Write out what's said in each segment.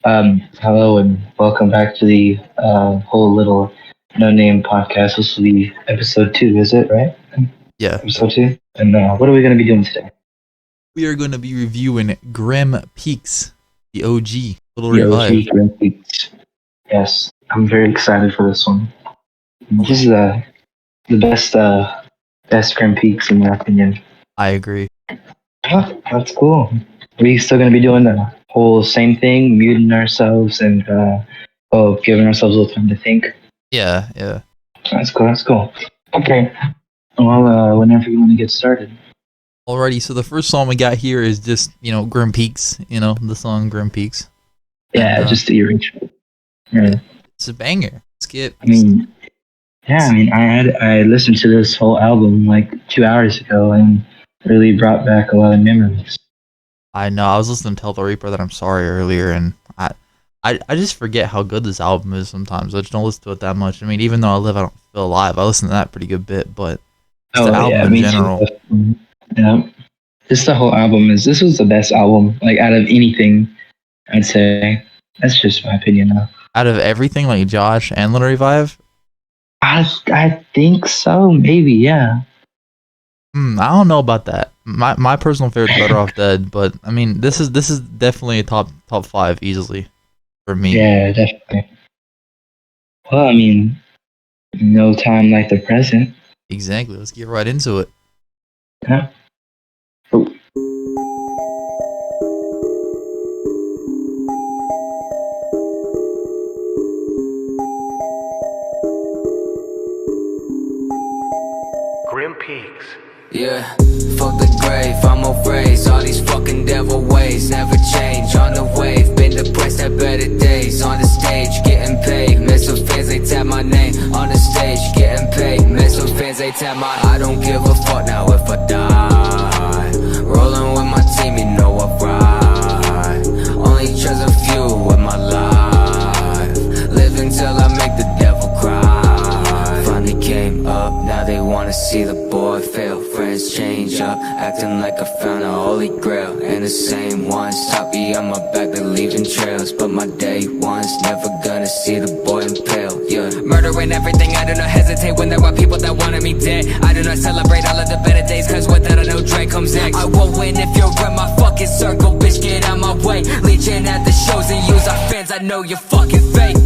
Hello and welcome back to the whole little no name podcast. This will be episode 2, is it right? Yeah, Episode 2. And what are we going to be doing today? we are going to be reviewing Grim Peaks, the OG, Little The Revive. OG Grim Peaks. Yes, I'm very excited for this one. This is the best Grim Peaks in my opinion. I agree. Oh, that's cool. Are we still going to be doing the whole same thing, muting ourselves and giving ourselves a little time to think? Yeah. That's cool. That's cool. Okay. Well, whenever you want to get started. Alrighty, so the first song we got here is just, Grim Peaks, the song Grim Peaks. Yeah, And, just the original. Yeah. It's a banger. Let's get. I listened to this whole album like 2 hours ago and really brought back a lot of memories. I know, I was listening to Tell the Reaper That I'm Sorry earlier, and I just forget how good this album is sometimes. I just don't listen to it that much. I mean, even though I don't feel alive, I listen to that pretty good bit, but the album in general. Too. Yeah. This the whole album this was the best album, like out of anything, I'd say. That's just my opinion though. Out of everything, like Josh and Little Revive? I think so, maybe, yeah. I don't know about that. My personal favorite is Better Off Dead, but I mean, this is definitely a top 5 easily for me. Yeah, definitely. Well, I mean, no time like the present. Exactly. Let's get right into it. Yeah. Oh. Grim Peaks. Yeah, fuck the grave, I'm afraid. All these fucking devil ways never change. On the wave, been depressed at better days. On the stage, getting paid. Met some fans, they tap my name. On the stage, getting paid. Met some fans, they tap my. I don't give a fuck now if I die. Rolling with my team, you know I ride. Only trust a few with my life. Live until I make the devil cry. Finally came up, now they wanna see the boy fail. Friends change up, acting like I found a holy grail. And the same ones top me on my back, they're leaving trails. But my day ones never gonna see the boy impale. Yeah, murdering everything, I do not hesitate when there are people that wanted me dead. I do not celebrate all of the better days, cause with that I know Dre comes next. I won't win if you're in my fucking circle, bitch, get out my way. Legion at the shows and use our fans, I know you're fucking fake.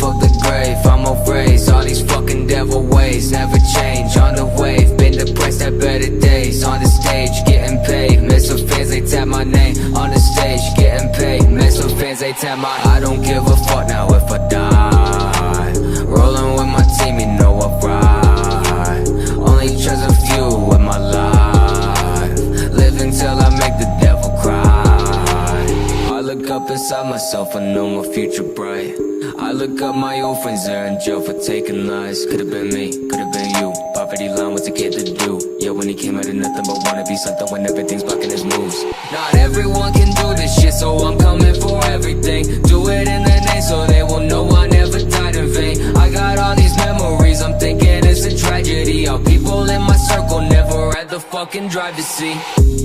Fuck the grave, I'm afraid. All these fucking devil ways never change. On the wave, been depressed at better days. On the stage, getting paid. Met some fans, they tap my name. On the stage, getting paid. Met some fans, they tap my. I don't give a fuck now if I die. Rolling with my team, you know I ride. Only trust a few with my life. Live until I make the devil cry. I look up inside myself, I know my future bright. I look up my old friends, they're in jail for taking lies. Could've been me, could've been you. Poverty line was a kid to do. Yeah, when he came out of nothing but wanna be something when everything's blocking his moves. Not everyone can do this shit, so I'm coming for everything. Do it in the name so they will know I never died in vain. I got all these memories, I'm thinking it's a tragedy. All people in my circle never had the fucking drive to see.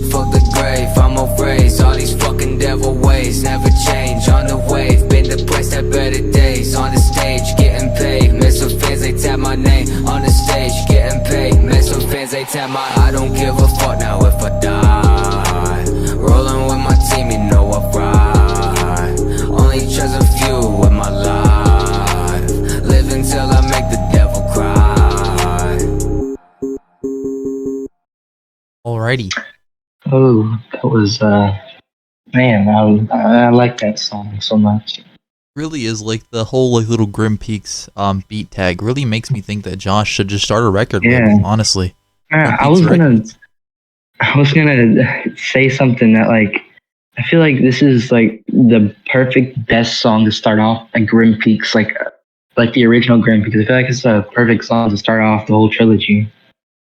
Fuck the grave, I'm afraid. All these fucking devil ways never change. On the wave, been depressed at better days. On the stage, getting paid. Met some fans, they tap my name. On the stage, getting paid. Met some fans, they tap my. I don't give a fuck now if I die. Rolling with my team, you know I ride. Only trust a few with my life. Live until I make the devil cry. Alrighty. Oh, that was man, I like that song so much. Really is like the whole like little Grim Peaks beat tag really makes me think that Josh should just start a record label, honestly. Yeah, I was gonna say something that like I feel like this is like the perfect best song to start off like Grim Peaks, like the original Grim Peaks. I feel like it's a perfect song to start off the whole trilogy.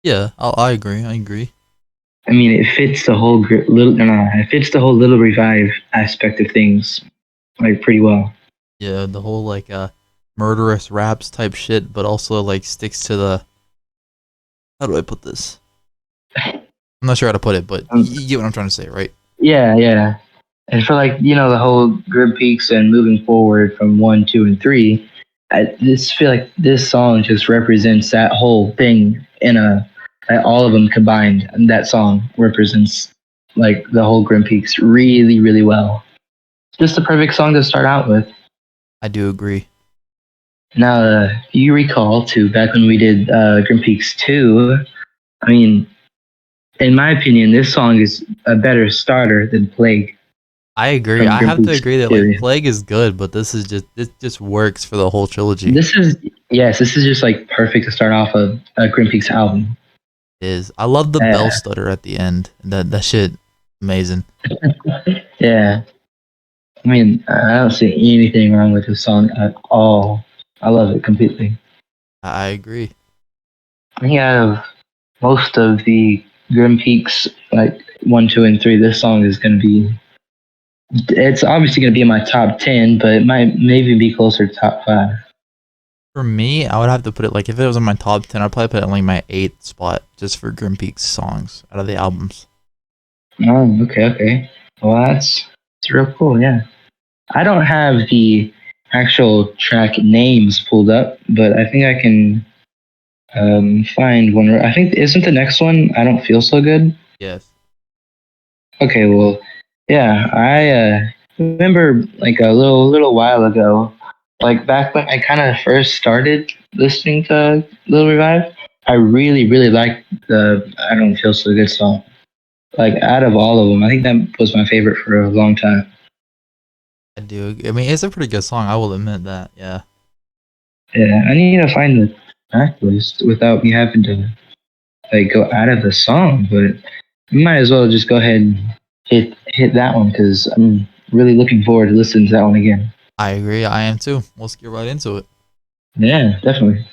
Yeah, I agree. I mean, it fits the whole it fits the whole Little Revive aspect of things like pretty well. Yeah, the whole like murderous raps type shit, but also like sticks to the. How do I put this? I'm not sure how to put it, but you get what I'm trying to say, right? Yeah. And for like the whole Grim Peaks and moving forward from 1, 2, and 3, I just feel like this song just represents that whole thing in all of them combined. And that song represents like the whole Grim Peaks really, really well. Just the perfect song to start out with. I do agree. Now, if you recall too, back when we did Grim Peaks 2, I mean, in my opinion, this song is a better starter than Plague. I agree. From I Grim have to Peaks agree that 2. like Plague is good, but this just works for the whole trilogy. This is just like perfect to start off a Grim Peaks album. I love the Yeah. bell stutter at the end. That shit amazing. Yeah. I mean, I don't see anything wrong with this song at all. I love it completely. I agree. I think out of most of the Grim Peaks, like 1, 2, and 3, this song is going to be. It's obviously going to be in my top 10, but it might maybe be closer to top 5. For me, I would have to put it like if it was in my top 10, I'd probably put it in like my 8th spot just for Grim Peaks songs out of the albums. Oh, okay. Well, that's real cool. Yeah, I don't have the actual track names pulled up, but I think I can find one. I think isn't the next one I Don't Feel So Good? Yes. Okay, well, yeah, I remember like a little while ago, like back when I kind of first started listening to Lil Revive, I really, really liked the I Don't Feel So Good song. Like out of all of them, I think that was my favorite for a long time. I do. I mean, it's a pretty good song. I will admit that. Yeah. Yeah, I need to find the track list without me having to like go out of the song, but you might as well just go ahead and hit that one because I'm really looking forward to listening to that one again. I agree. I am too. Let's get right into it. Yeah, definitely.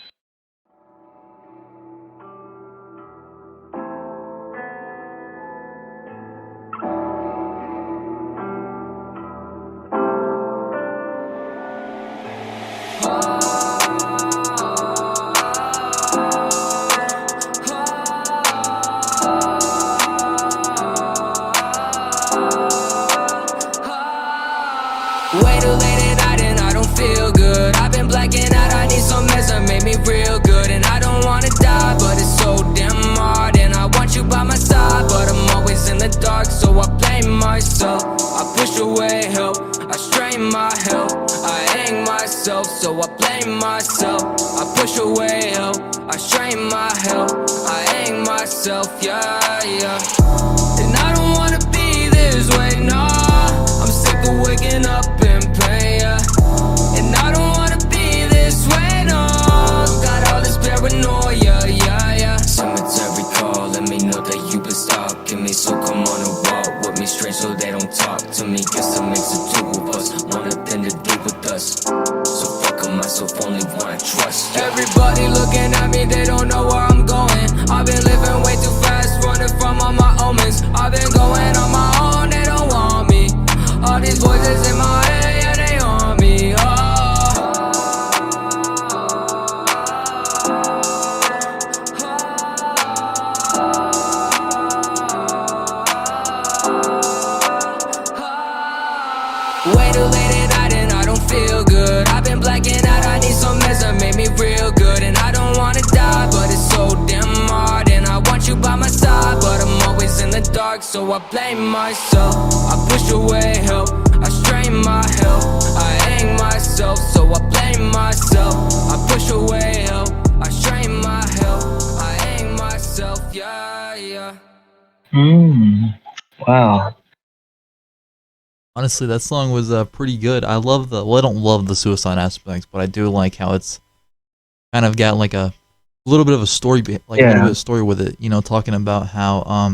Way too late at night and I don't feel good. I've been blacking out, I need some meds that make me real good. And I don't wanna die, but it's so damn hard. And I want you by my side, but I'm always in the dark, so I blame myself. I push away help, I strain my health, I hang myself, so I blame myself. I push away help, I strain my health, I hang myself, yeah. And I don't wanna be this way, no. I'm sick of waking up in pain, yeah. And I don't wanna be this way, no. Got all this paranoia, yeah. Cemetery call, let me know that you been stalking me. So come on and walk with me, strange so they don't talk to me. Guess that makes the two of us, one of them to do with us. So fuck myself, only one I trust, yeah. Everybody looking at me, they don't know where I'm going. I've been living way too fast, running from all my omens. I've been going on my own, they don't want me. All these voices in my head, yeah, they on me, Way too late at night and I don't feel good. I've been blacking out, I need some meds that make me real good. And I don't wanna die, but it's so damn hard. And I want you by my side, but I'm always in the dark, so I blame myself. I push away help, I strain my health, I hang myself, so I blame myself. I push away help, I strain my health, I hang myself, yeah. Wow. Honestly, that song was pretty good. I love I don't love the suicide aspects, but I do like how it's kind of got like a little bit of a story, a little bit of a story with it. You know, talking about how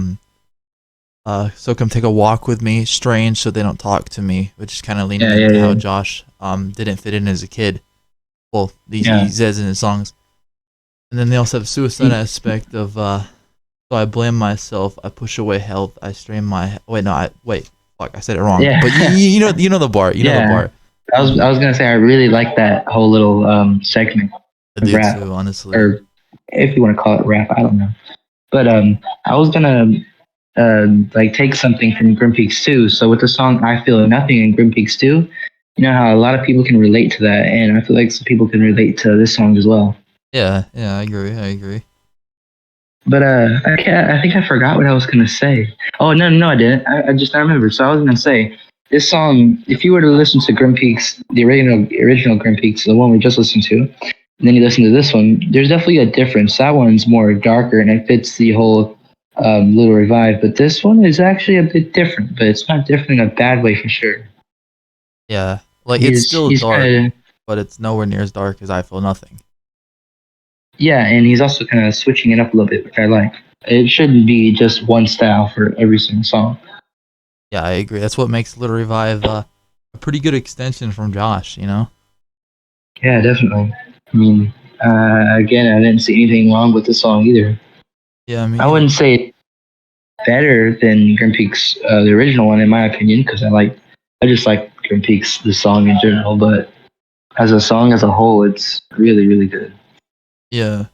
so come take a walk with me, strange, so they don't talk to me, which is kind of leaning into how Josh didn't fit in as a kid. Well, he says in his songs. And then they also have suicide aspect of so I blame myself, I push away health, I strain my fuck, I said it wrong. Yeah. But you know the bar. You know the bar. I was gonna say I really like that whole little segment. I do rap, too, honestly. or if you want to call it rap, I don't know. But I was gonna like take something from Grim Peaks 2. So with the song "I Feel Nothing" in Grim Peaks 2, you know how a lot of people can relate to that, and I feel like some people can relate to this song as well. Yeah, I agree. But I think I forgot what I was gonna say. Oh no, I didn't. I just I remembered. So I was gonna say this song. If you were to listen to Grim Peaks, the original Grim Peaks, the one we just listened to, and then you listen to this one, there's definitely a difference. That one's more darker and it fits the whole Little Revive. But this one is actually a bit different. But it's not different in a bad way for sure. Yeah, like it's still He's dark, kinda, but it's nowhere near as dark as I Feel Nothing. yeah, and he's also kind of switching it up a little bit, which I like. It shouldn't be just one style for every single song. Yeah, I agree. That's what makes Little Revive a pretty good extension from Josh, you know? Yeah, definitely. I mean, again, I didn't see anything wrong with the song either. Yeah, I mean, I wouldn't say it's better than Grim Peaks, the original one, in my opinion, because I just like Grim Peaks, the song in general. But as a song as a whole, it's really, really good. yeah.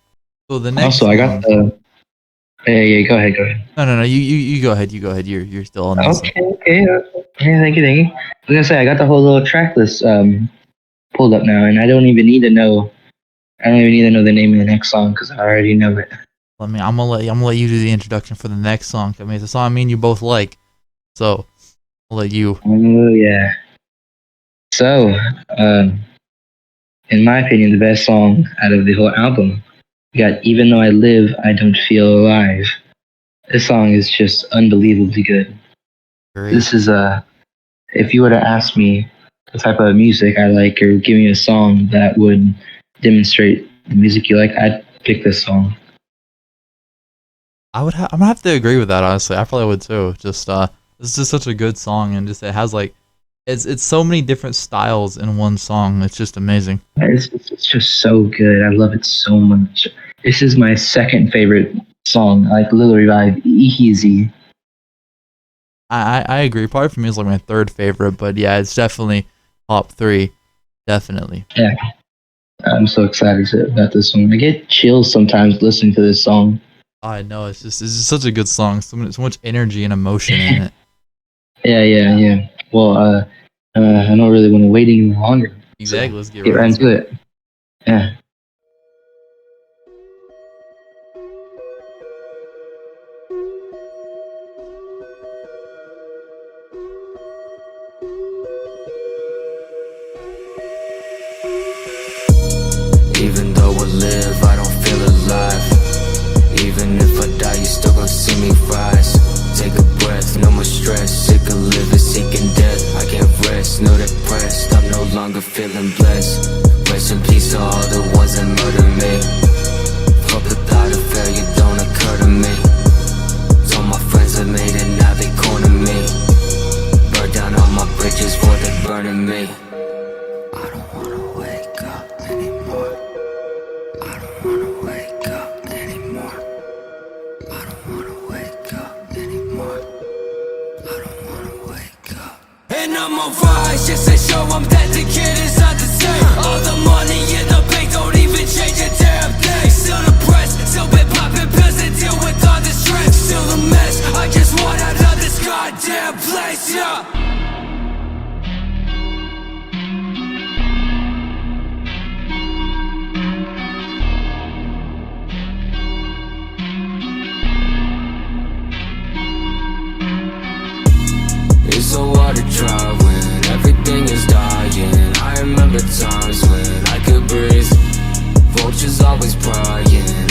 So the next Also, I got one. the. Yeah, go ahead, go ahead. No. You go ahead. You go ahead. You're still on this. Okay. Yeah, thank you. I was gonna say I got the whole little track list pulled up now, and I don't even need to know. I don't even need to know the name of the next song because I already know it. I'm gonna let you do the introduction for the next song. I mean, it's a song you both like, so I'll let you. Oh yeah. So, in my opinion, the best song out of the whole album, we got "Even Though I Live, I Don't Feel Alive." This song is just unbelievably good. Agree. This is if you were to ask me the type of music I like or give me a song that would demonstrate the music you like, I'd pick this song. I'm gonna have to agree with that. Honestly, I probably would too. Just it's just such a good song, and just it has like it's so many different styles in one song. It's just amazing. It's just so good. I love it so much. This is my second favorite song. I like Little Revive, Easy. I agree. Probably for me, it's like my third favorite, but yeah, it's definitely top three. Definitely. Yeah, I'm so excited about this one. I get chills sometimes listening to this song. I know it's just such a good song. So much energy and emotion in it. Yeah. Well, I don't really want to wait any longer. Exactly. So Let's get right into it. Yeah. Even though I live, I don't feel alive. Even if I die, you still gon' see me rise. Take a breath, no more stress. Sick of living, seeking death. I can't rest, no depressed. I'm no longer feeling blessed. Rest in peace to all the ones that murdered me. Fuck the thought of failure, don't occur to me. Told my friends I made it, now they corner me. Burn down all my bridges for they burning me. I don't wanna wake up anymore. I don't wanna wake up anymore. I don't wanna wake up anymore. I don't wanna wake up. And I'ma rise just to show them that the kid is not the same. All the money in the bank don't even change a damn thing. Still depressed, still been popping pills to deal with all the stress. Still a mess, I just want out of this goddamn place, yeah. It's so hard to try when everything is dying. I remember times when I could breathe. Vultures always prying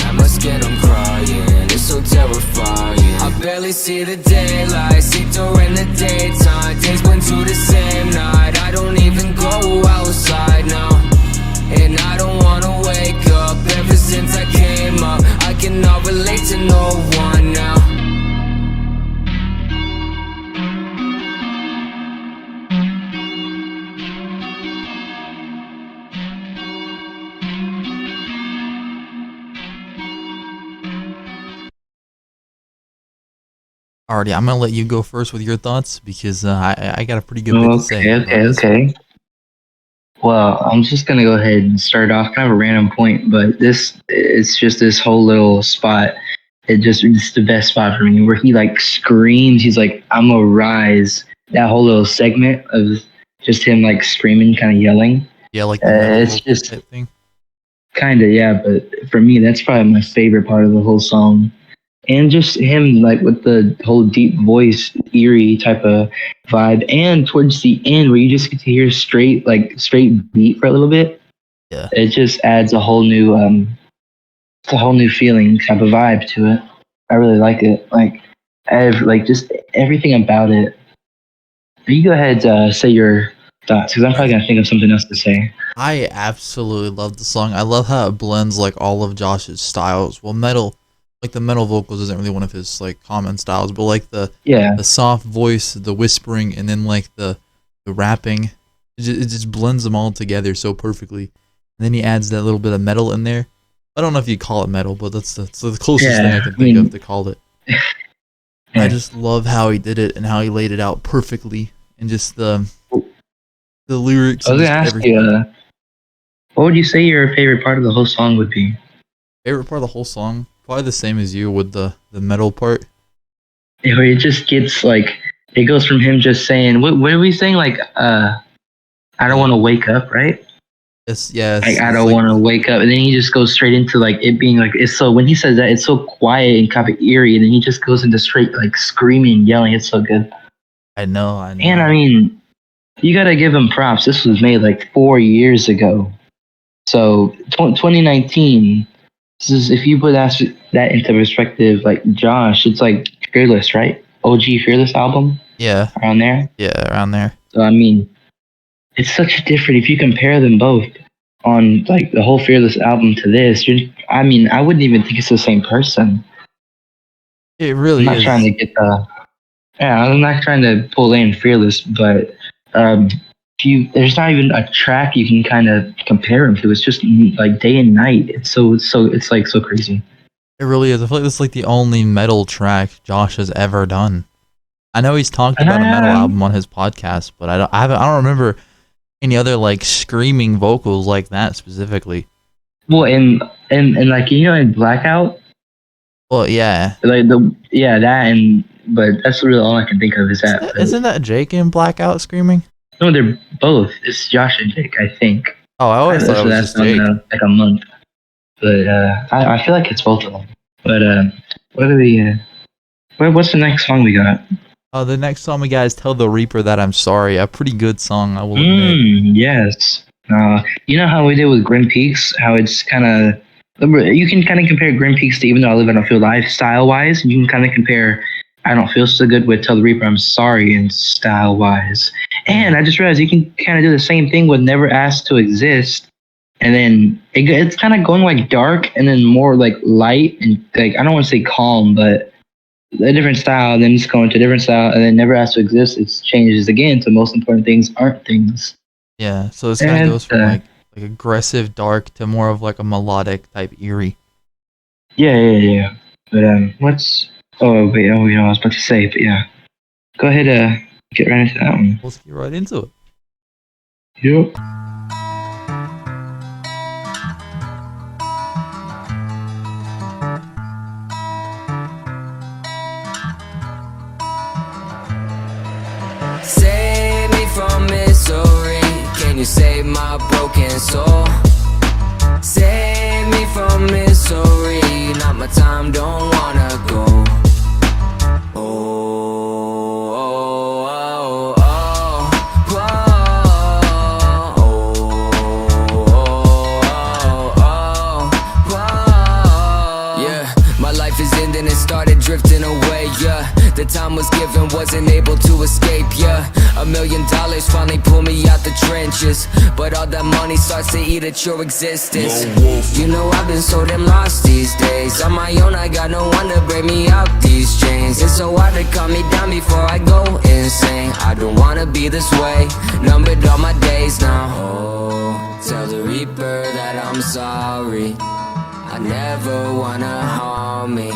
at my skin, I'm crying. It's so terrifying. I barely see the daylight, see during the daytime. Days went to the same night. I don't even go outside now. And I don't wanna wake up. Ever since I came up, I cannot relate to no one now. Alrighty, I'm gonna let you go first with your thoughts because I got a pretty good bit to say. Okay. Well, I'm just gonna go ahead and start off kind of a random point, but it's just this whole little spot it's the best spot for me where he like screams. He's like, "I'm gonna rise." That whole little segment of just him like screaming, kind of yelling. Yeah, like the metal It's vocal just type thing. kind of, yeah. But for me, that's probably my favorite part of the whole song. And just him like with the whole deep voice, eerie type of vibe, and towards the end where you just get to hear straight beat for a little bit. Yeah. It just adds a whole new it's a whole new feeling type of vibe to it. I really like it. Like just everything about it. You go ahead, say your thoughts, because I'm probably gonna think of something else to say. I absolutely love the song. I love how it blends like all of Josh's styles. Well, metal, like the metal vocals isn't really one of his like common styles, but like the soft voice, the whispering, and then like the rapping, it just blends them all together so perfectly. And then he adds that little bit of metal in there. I don't know if you call it metal, but that's the closest thing I can think of to call it. I just love how he did it and how he laid it out perfectly, and just the lyrics. I was gonna ask you, what would you say your favorite part of the whole song would be? Favorite part of the whole song? Probably the same as you with the metal part. Yeah, where it just gets like, it goes from him just saying, what are we saying? Like, I don't want to wake up, right? Yeah. Like, I don't want to wake up. And then he just goes straight into like it being like, it's so, when he says that, it's so quiet and kind of eerie. And then he just goes into straight like screaming, yelling. It's so good. I know. And I mean, you got to give him props. This was made like 4 years ago. So 2019, this is, if you put that into perspective, like Josh, it's like Fearless, right? OG Fearless album? Yeah. Around there? Yeah, around there. So, I mean, it's such different. If you compare them both on like the whole Fearless album to this, I mean, I wouldn't even think it's the same person. It really I'm not trying to get I'm not trying to pull in Fearless, but there's not even a track you can kind of compare him to. It's just like day and night. It's like so crazy. It really is. I feel like this is like the only metal track Josh has ever done. I know he's talked about a metal album on his podcast, but I don't remember any other like screaming vocals like that specifically. Well, and like, you know, in Blackout. Well, yeah. Like that, but that's really all I can think of is that. Isn't that Jake in Blackout screaming? No, they're both. It's Josh and Jake, I think. Oh, I always thought it was just Jake. Like a month, but I feel like it's both of them. But what's the next song we got? The next song we got is "Tell the Reaper That I'm Sorry." A pretty good song, I will admit. Yes. You know how we did with Grim Peaks? How it's kind of, you can kind of compare Grim Peaks to Even Though I Live, I Don't Feel Alive style-wise. You can kind of compare I Don't Feel So Good with Tell the Reaper I'm Sorry and style-wise. And I just realized you can kind of do the same thing with Never Asked to Exist. And then it's kind of going like dark and then more like light and like, I don't want to say calm, but a different style, then it's going to a different style, and then Never Asked to Exist, it changes again to Most Important Things Aren't Things. Yeah, so this kind of goes from like aggressive dark to more of like a melodic type eerie. Yeah. But I was about to say, but yeah. Go ahead, get right into that one. Let's get right into it. Yep. Save me from misery. Can you save my broken soul? Save me from misery. Not my time, don't wanna go. Drifting away, yeah. The time was given, wasn't able to escape, yeah. $1 million finally pulled me out the trenches, but all that money starts to eat at your existence. You know I've been so damn lost these days. On my own, I got no one to break me out these chains. It's so hard to calm me down before I go insane. I don't wanna be this way, numbered all my days now. Oh, tell the Reaper that I'm sorry. I never wanna harm me,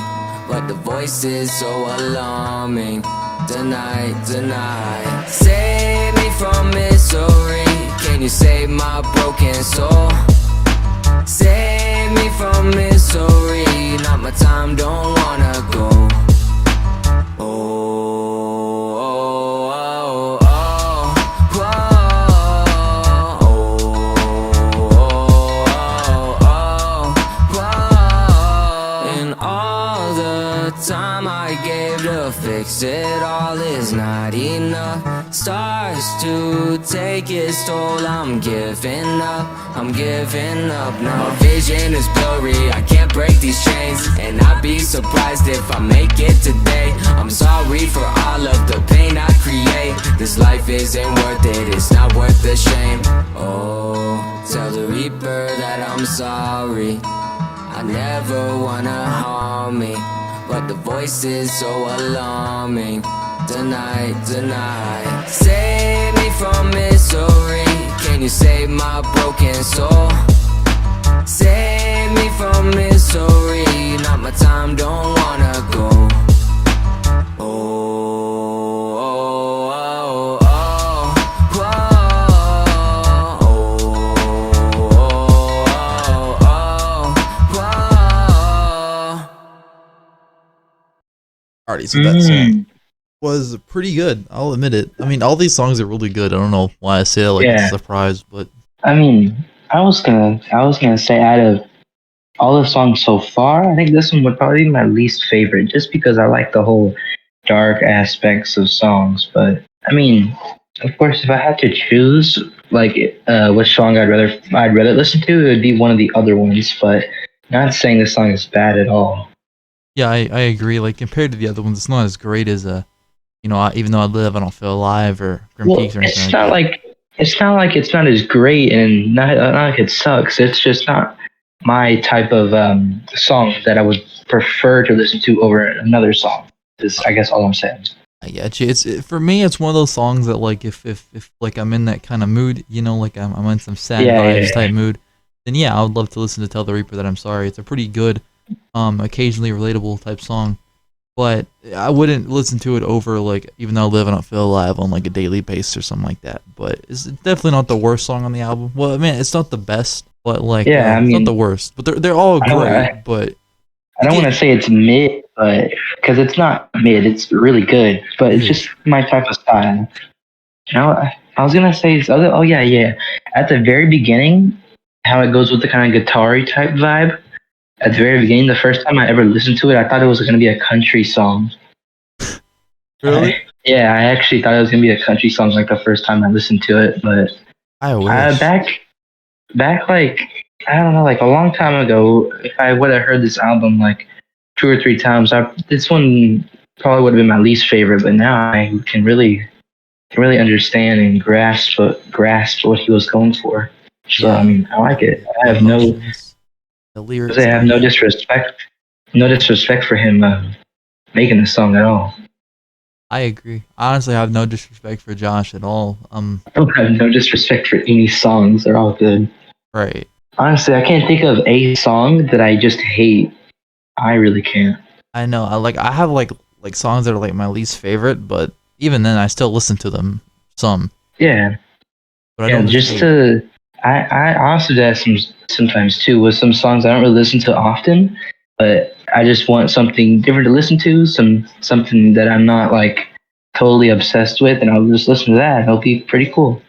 but the voice is so alarming. Tonight, save me from misery. Can you save my broken soul? Save me from misery. Not my my time, don't wanna go. Oh, oh, oh, oh, oh, oh. And all the time I gave to fix it all is not enough. Stars to take its toll, I'm giving up now. My vision is blurry, I can't break these chains, and I'd be surprised if I make it today. I'm sorry for all of the pain I create. This life isn't worth it, it's not worth the shame. Oh, tell the reaper that I'm sorry. I never wanna harm me, but the voice is so alarming. Tonight, save me from misery. Can you save my broken soul? Save me from misery. Not my time, don't wanna go. Oh, oh, oh, oh, oh, oh, oh, oh. Alrighty, so that song was pretty good. I'll admit it. I mean, all these songs are really good. I don't know why I say it like it's a surprise, but I mean, I was gonna say out of all the songs so far, I think this one would probably be my least favorite, just because I like the whole dark aspects of songs. But I mean, of course, if I had to choose, like, which song I'd rather listen to, it would be one of the other ones. But not saying this song is bad at all. yeah, I agree. Like compared to the other ones, it's not as great as Even Though I Live, I Don't Feel Alive or Grim Peaks or anything it's like not that. like it's not as great, and not like it sucks. It's just not my type of song that I would prefer to listen to over another song. Is I guess all I'm saying. I get you. For me, it's one of those songs that like if like I'm in that kind of mood, like I'm in some sad vibes type mood, then yeah, I would love to listen to Tell the Reaper That I'm Sorry. It's a pretty good, occasionally relatable type song. But I wouldn't listen to it over like Even Though I Live, I Don't Feel Alive on like a daily basis or something like that. But it's definitely not the worst song on the album. Well, I mean, it's not the best, but like it's not the worst. But they're all great. But I don't want to say it's mid, but because it's not mid, it's really good. But it's just my type of style. I was gonna say, oh yeah. At the very beginning, how it goes with the kind of guitar-y type vibe. At the very beginning, the first time I ever listened to it, I thought it was going to be a country song. Really? I actually thought it was going to be a country song like the first time I listened to it. But I wish. back like, I don't know, like a long time ago, if I would have heard this album like 2 or 3 times, this one probably would have been my least favorite. But now I can really understand and grasp what he was going for. So I mean, I like it. I have no disrespect for him making this song at all. I agree. Honestly, I have no disrespect for Josh at all. I don't have no disrespect for any songs. They're all good. Right. Honestly, I can't think of a song that I just hate. I really can't. I know. I have like songs that are like my least favorite, but even then, I still listen to them some. Yeah. But I don't I also do that sometimes too with some songs I don't really listen to often, but I just want something different to listen to, something that I'm not like totally obsessed with, and I'll just listen to that. It'll be pretty cool.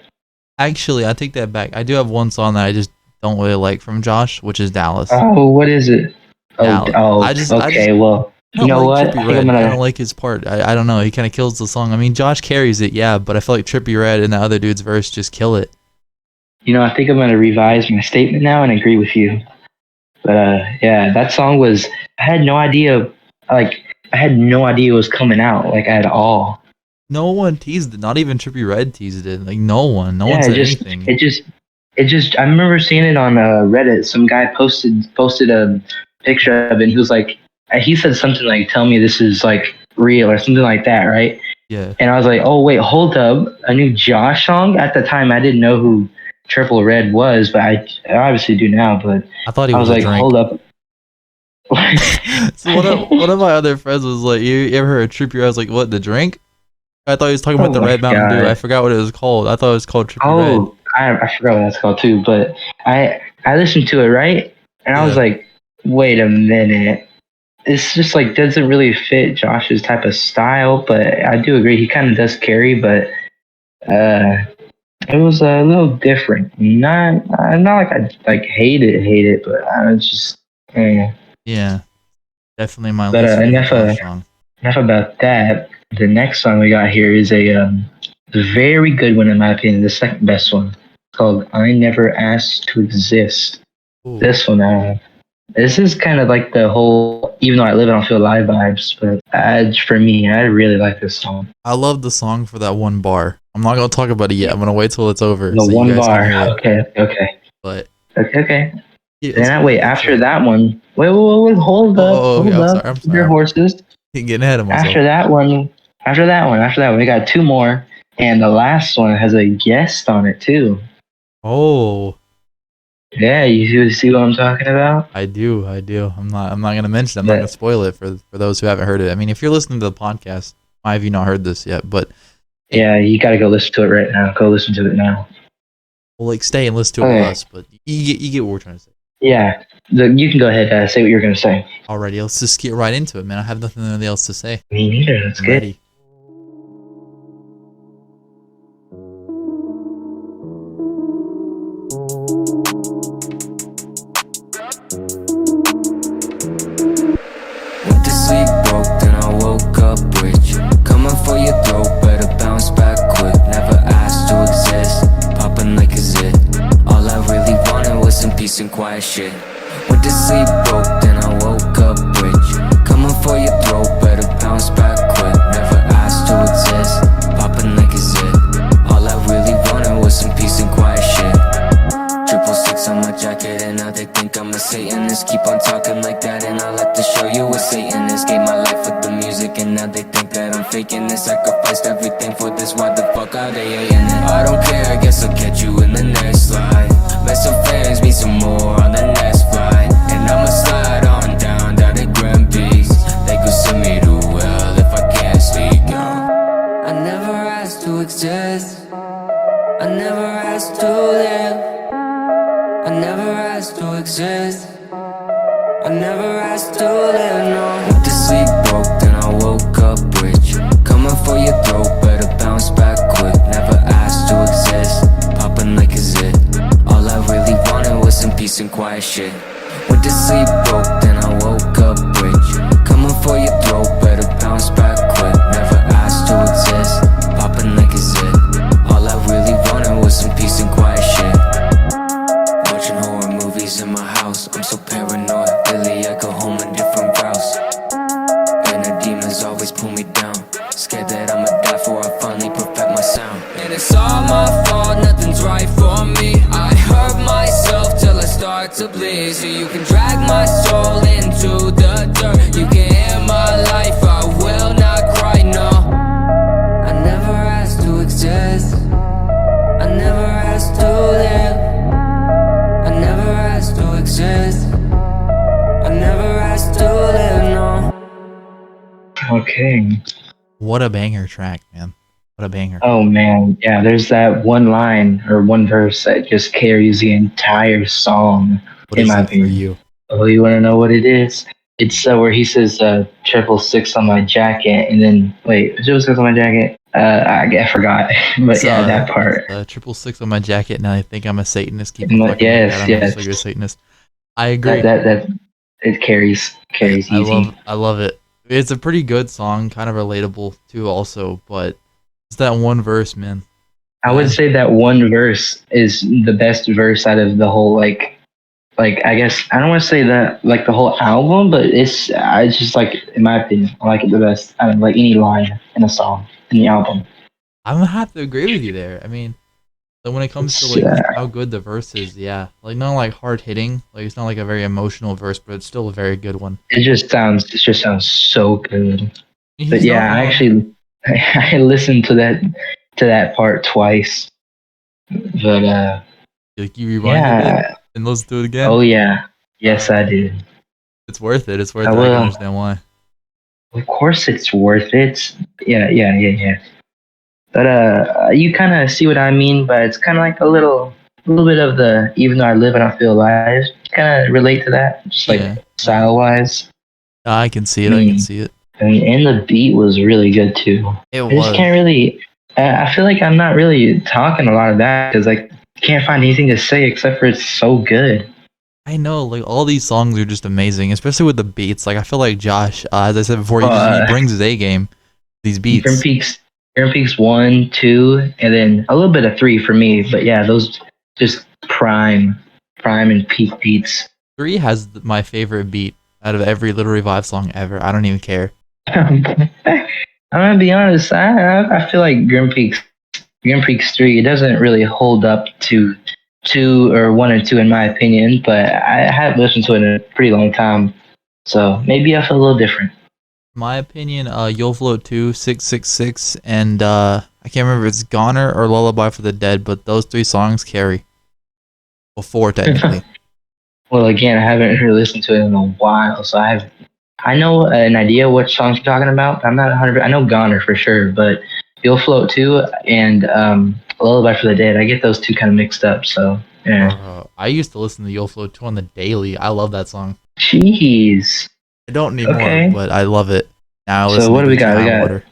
Actually, I take that back. I do have one song that I just don't really like from Josh, which is Dallas. Oh, what is it? Dallas. Well, you know what? I don't like his part. I don't know. He kind of kills the song. I mean, Josh carries it, yeah, but I feel like Trippie Redd and the other dude's verse just kill it. I think I'm going to revise my statement now and agree with you. But yeah, that song I had no idea it was coming out, like, at all. No one teased it. Not even Trippie Redd teased it. Like, no one said anything. It just, I remember seeing it on Reddit. Some guy posted a picture of it, and he was like, he said something like, tell me this is, like, real, or something like that, right? Yeah. And I was like, oh, wait, hold up. A new Josh song? At the time, I didn't know who Trippie Redd was, but I obviously do now. But I thought he was like, drink. hold up. So one of my other friends was like, you ever heard Trippie Redd? I was like, what, the drink? I thought he was talking about the Red Mountain Dew. I forgot what it was called. I thought it was called Trippie Redd. I forgot what that's called too. But I listened to it, right? And I was like, wait a minute. it's just like doesn't really fit Josh's type of style. But I do agree he kind of does carry, but it was a little different. Not like I like hate it, but I was just. Yeah, definitely my But least favorite Josh song. enough about that. The next song we got here is a very good one in my opinion. The second best one. It's called "I Never Asked to Exist." Ooh. This one, this is kind of like the whole. Even though I live, I don't feel alive vibes. But for me, I really like this song. I love the song for that one bar. I'm not gonna talk about it yet. I'm gonna wait till it's over. The so one you guys bar. Can hear it. Okay. But Okay. yeah, Then after that one, wait, hold up, okay, hold up, I'm sorry. your horses. Getting ahead of myself. After that one, we got two more, and the last one has a guest on it too. Oh, yeah, you see what I'm talking about? I do. I'm not gonna mention it. I'm not gonna spoil it for those who haven't heard it. I mean, if you're listening to the podcast, why have you not heard this yet? But yeah, you gotta go listen to it right now. Go listen to it now. Well, like stay and listen to it with us, but you get what we're trying to say. Yeah, you can go ahead say what you're gonna say. Alrighty, let's just get right into it, man. I have nothing really else to say. Me neither. That's good. Ready. Went to sleep broke, then I woke up rich. Coming for your throat, better bounce back quick. Never asked to exist, popping like a zit. All I really wanted was some peace and quiet shit. Went to sleep broke, then I woke up rich. Coming for your throat, better bounce back quick. Never asked to exist, popping like a zit. All I really wanted was some peace and quiet shit. 666 on my jacket, and now they think I'm a Satanist. Keep on talking like that, and I'll have to show you a Satanist. Gave my life with the music, and now they think that I'm faking this. Sacrificed everything for this, why the fuck are they hating it? I don't care, I guess I'll catch you in the next slide. Met some fans, meet some more on the next flight. And I'ma slide on down to Grand Peaks. They could send me to hell if I can't speak out. I never asked to exist, I never asked to live, I never asked to exist, I never asked to live, no. Went to sleep broke, then I woke up rich. Coming for your throat, better bounce back quick. Never asked to exist, popping like a zit. All I really wanted was some peace and quiet shit. Went to sleep broke, then I woke up rich. Coming for your throat, better bounce back quick. Never asked to exist, popping like a zit. All I really wanted was some peace and quiet shit. Watching horror movies in my house, I'm so paranoid. Really, I go home in different routes. And the demons always pull me down. Scared that I'ma die before I finally perfect my sound. And it's all my fault, nothing's right for me. I hurt myself till I start to bleed. So you can drag my soul into the dirt. You can end my life, I will not cry, no. I never asked to exist, I never asked to live, I never asked to exist, I never asked to live, no. Okay. What a banger track, man. What a banger. Oh man, yeah. There's that one line or one verse that just carries the entire song. What in is my it for opinion. you? Oh, you want to know what it is? It's where he says 666 on my jacket, and then wait, 666 on my jacket. I forgot, but yeah, that part. 666 on my jacket. Now I think I'm a Satanist. Keep Yes. a Satanist. I agree. That it carries easy. I love it. It's a pretty good song, kind of relatable too, also. But it's that one verse, man. I would say that one verse is the best verse out of the whole like I guess I don't want to say that like the whole album, but it's just like in my opinion, I like it the best out of like any line in a song in the album. I'm gonna have to agree with you there. I mean, so when it comes to like how good the verse is, yeah, like not like hard hitting, like it's not like a very emotional verse, but it's still a very good one. It just sounds so good. But yeah, I actually I listened to that part twice. But like you rewinded it and listen to it again. Oh yeah, yes I did. It's worth it. It's worth it. I can understand why. Of course, it's worth it. Yeah. But you kind of see what I mean. But it's kind of like a little bit of the even though I live and I feel alive. Kind of relate to that, just like style wise. I can see it. I can see it. And the beat was really good too. It I just was. can't really. I feel like I'm not really talking a lot of that because like can't find anything to say except for it's so good. I know, like all these songs are just amazing, especially with the beats. Like I feel like Josh, as I said before, he brings his A game. These beats. Grim Peaks 1, 2, and then a little bit of 3 for me. But yeah, those just prime and peak beats. 3 has my favorite beat out of every Little Revive song ever. I don't even care. I'm gonna be honest. I feel like Grim Peaks 3 it doesn't really hold up to 2 or 1 and 2 in my opinion, but I haven't listened to it in a pretty long time, so maybe I feel a little different. In my opinion, You'll Float 2, 666, and I can't remember if it's Goner or Lullaby for the Dead, but those 3 songs carry. Well, 4 technically. Well, again, I haven't really listened to it in a while, so I know an idea what songs you're talking about. I'm not 100. I know Goner for sure, but You'll Float 2 and Lullaby for the Dead. I get those 2 kind of mixed up. So yeah. I used to listen to You'll Float 2 on the daily. I love that song. Jeez. I don't anymore, but I love it. Now I listen so what to do we got?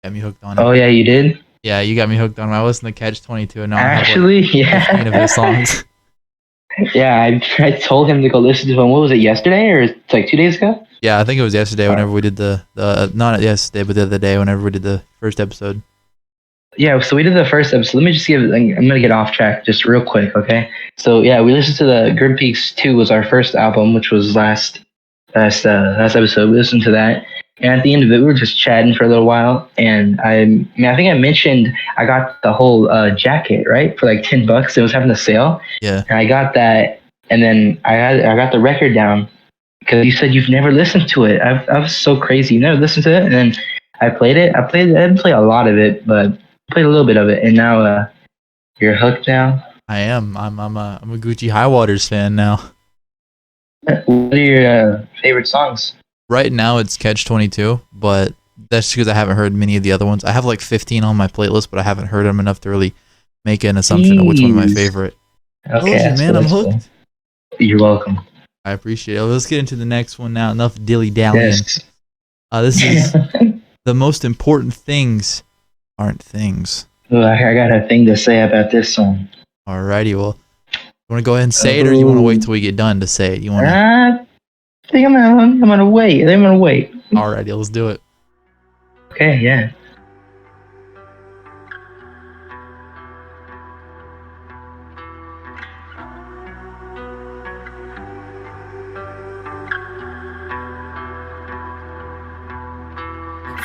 Got me hooked on it. Oh yeah, you did. Yeah, you got me hooked on it. I listened to Catch 22, and now actually, I have, like, 15 of his songs. Yeah, I told him to go listen to him. What was it, yesterday or it's like 2 days ago? Yeah, I think it was yesterday whenever we did the not yesterday, but the other day whenever we did the first episode. Yeah, so we did the first episode. Let me just I'm going to get off track just real quick, okay? So yeah, we listened to the Grim Peaks 2 was our first album, which was last episode. We listened to that. And at the end of it, we were just chatting for a little while. And I think I mentioned I got the whole jacket, right? For like $10. It was having a sale. Yeah. And I got that. And then I got the record down because you said you've never listened to it. I was so crazy. You never listened to it. And then I played it. I didn't play a lot of it, but I played a little bit of it. And now you're hooked now. I am. I'm a Gucci High Waters fan now. What are your favorite songs? Right now it's Catch 22, but that's because I haven't heard many of the other ones. I have like 15 on my playlist, but I haven't heard them enough to really make an assumption of which one's my favorite. Okay, man, I'm hooked. You're welcome. I appreciate it. Let's get into the next one now. Enough dilly-dallying. Yes. This is The Most Important Things Aren't Things. Well, I got a thing to say about this song. Alrighty, well, you want to go ahead and say it, or you want to wait till we get done to say it? You want to? I think I'm gonna wait. Alrighty, let's do it. Okay, yeah.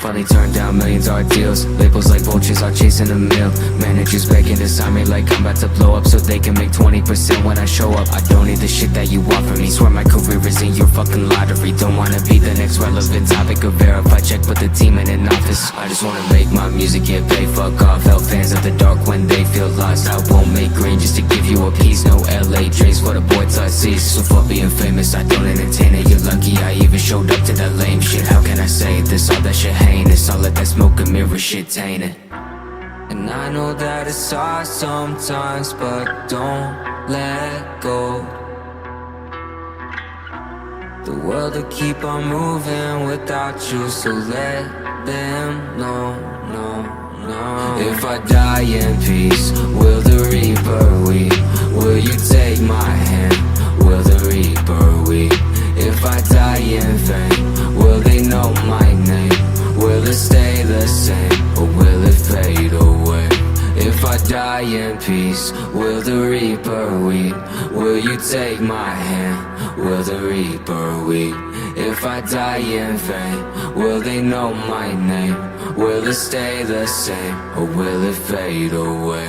Finally turned down $million deals. Labels like vultures are chasing a meal. Managers begging to sign me like I'm about to blow up so they can make 20% when I show up. I don't need the shit that you want from me. Swear my career is in your fucking lottery. Don't wanna be the next relevant topic or verify check, put the team in an office. I just wanna make my music, get paid, fuck off. Help fans of the dark when they feel lost. I won't make green just to give you a piece. No LA dreams for the boy Todd sees. So for being famous, I don't entertain it. You're lucky I even showed up to that lame shit. How can I say this? All that shit heinous. All of that smoke and mirror shit tainted. And I know that it's hard sometimes, but don't let go. The world will keep on moving without you, so let them know, no. If I die in peace, will the Reaper weep? Will you take my hand? Will the Reaper weep? If I die in vain, will they know my name? Will it stay the same, or will it fade away? If I die in peace, will the Reaper weep? Will you take my hand? Will the Reaper weep? If I die in vain, will they know my name? Will it stay the same, or will it fade away?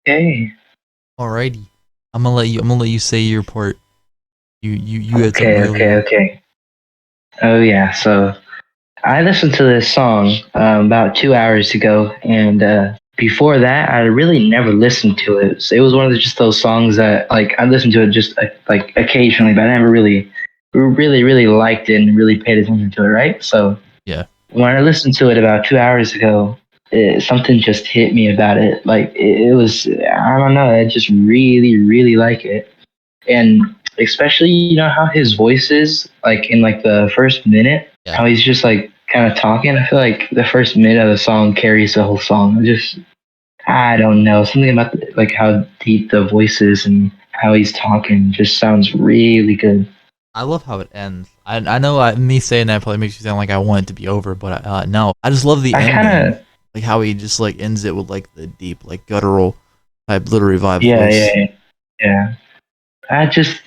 Okay. Alrighty, I'm gonna let you say your part. You had something earlier. Okay. Oh yeah, so I listened to this song about 2 hours ago, and before that, I really never listened to it. So it was one of just those songs that like I listened to it just like occasionally, but I never really really, really liked it and really paid attention to it, right? So Yeah. when I listened to it about 2 hours ago, something just hit me about it. Like it was, I don't know, I just really, really like it, and especially how his voice is like in like the first minute, Yeah. how he's just like kind of talking. I feel like the first minute of the song carries the whole song. I don't know, something about like how deep the voice is and how he's talking just sounds really good. I love how it ends. I know me saying that probably makes you sound like I want it to be over, but no, I just love the I ending. kind of Like how he just like ends it with like the deep, like guttural type literary vibe yeah, voice. yeah. I just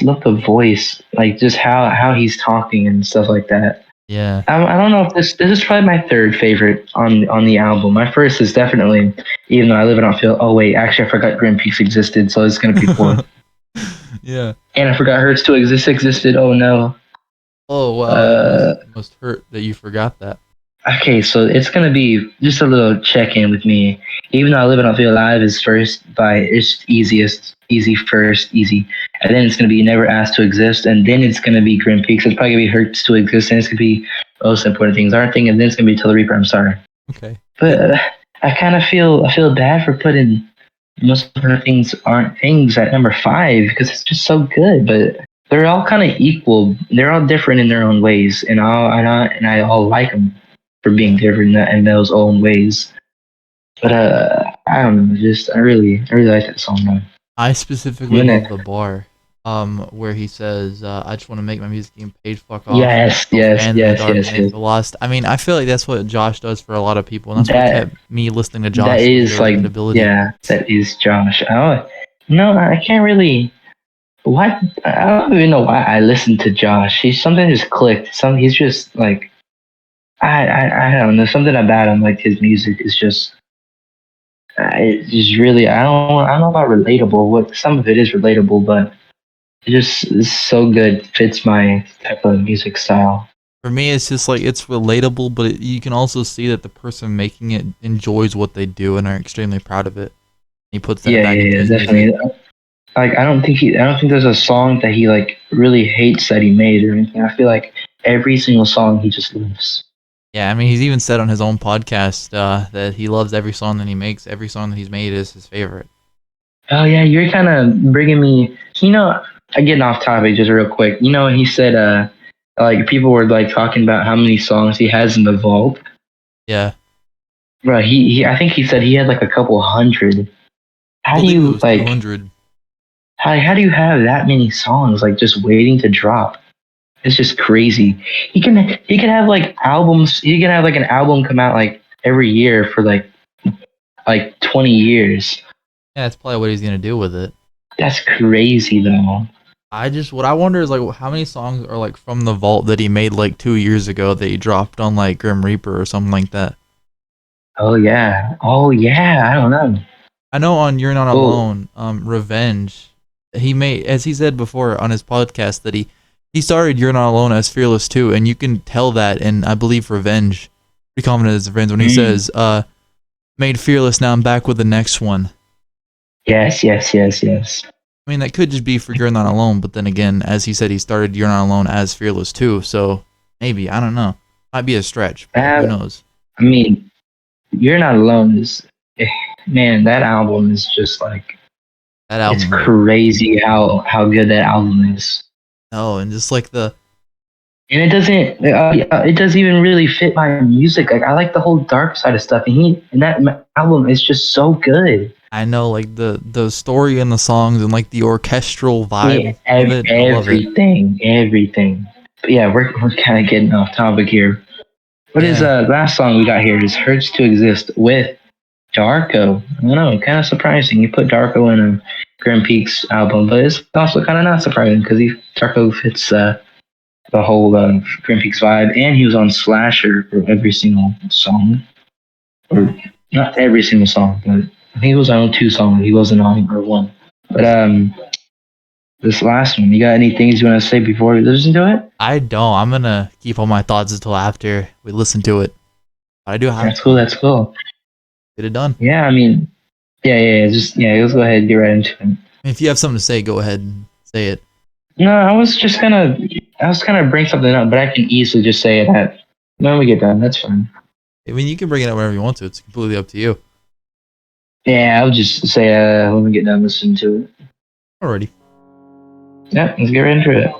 love the voice, like just how he's talking and stuff like that. Yeah. I don't know if this is probably my third favorite on the album. My first is definitely, even though I live in Outfield. Oh wait, actually I forgot Grim Peaks existed, so it's gonna be fourth. Yeah. And I forgot Hurts to Exist existed. Oh no. Oh wow, Uh, that must hurt that you forgot that. Okay, so it's gonna be just a little check-in with me. Even though I live in Outfield Live is first by it's easiest, easy first, easy, and then it's gonna be Never Asked to Exist, and then it's gonna be Grim Peaks. It's probably gonna be Hurts to Exist, and it's gonna be Most Important Things Aren't Thing, and then it's gonna be Till the Reaper. I'm sorry, Okay. but I kind of feel bad for putting Most Important Things Aren't Things at number 5 because it's just so good, but. They're all kind of equal. They're all different in their own ways, and I all like them for being different in those own ways. But I don't know, just I really like that song though. I specifically When love it, the bar, where he says, "I just want to make my music getting paid. Fuck off." yes, No yes, fans in the yes, dark yes, and yes. the lost. I mean, I feel like that's what Josh does for a lot of people, and that's what That kept me listening to that Josh. is Leader like credibility. yeah, that is Josh. Oh no, I can't really. Why I don't even know why I listened to Josh. He's something just clicked. He's just like I don't know, something about him. Like his music is just. It's just really I don't know about relatable. What some of it is relatable, but it just is so good. Fits my type of music style. For me, it's just like it's relatable, but you can also see that the person making it enjoys what they do and are extremely proud of it. He puts that back into his Definitely. music. Like I don't think there's a song that he like really hates that he made or anything. I feel like every single song he just loves. Yeah, I mean, he's even said on his own podcast that he loves every song that he makes. Every song that he's made is his favorite. Oh yeah, you're kind of bringing me. I'm getting off topic just real quick. He said like people were like talking about how many songs he has in the vault. Yeah. Right. I think he said he had like a couple hundred. I How do believe it you was like? 200. How do you have that many songs like just waiting to drop? It's just crazy. He can have like albums. He can have like an album come out like every year for like 20 years. Yeah, that's probably what he's gonna do with it. That's crazy though. What I wonder is like how many songs are like from the vault that he made like 2 years ago that he dropped on like Grim Reaper or something like that. Oh yeah. Oh yeah. I don't know. I know on You're Not Oh Alone, Revenge, he made, as he said before on his podcast, that he started You're Not Alone as Fearless too, and you can tell that in I believe Revenge, pretty confident it's Revenge when he says, made Fearless, now I'm back with the next one. yes, yes, yes, yes. I mean, that could just be for You're Not Alone, but then again, as he said, he started You're Not Alone as Fearless too, so maybe, I don't know. Might be a stretch, but who knows? I mean, You're Not Alone is man. That album is just like That album. it's crazy how good that album is. Oh, and just like the And it doesn't even really fit my music. Like I like the whole dark side of stuff, and that album is just so good. I know, like the story and the songs and like the orchestral vibe of it. I love it. Everything. But yeah, we're kind of getting off topic here. What is last song we got here is "Hurts to Exist" with Darko. I don't know, kind of surprising. You put Darko in a Grand Peaks album, but it's also kind of not surprising because Darko fits the whole Grand Peaks vibe, and he was on Slasher for every single song, or not every single song, but I think it was on 2 songs. He wasn't on or 1. But this last one, you got any things you want to say before we listen to it? I don't. I'm gonna keep all my thoughts until after we listen to it. But I do have That's cool. That's cool. get it done. Yeah, I mean, yeah. Just let's go ahead and get right into it. If you have something to say, go ahead and say it. No, I was gonna bring something up, but I can easily just say that when we get done. That's fine. I mean, you can bring it up whenever you want to. It's completely up to you. Yeah, I'll just say when we get done listening to it. Alrighty. Yeah, let's get right into it.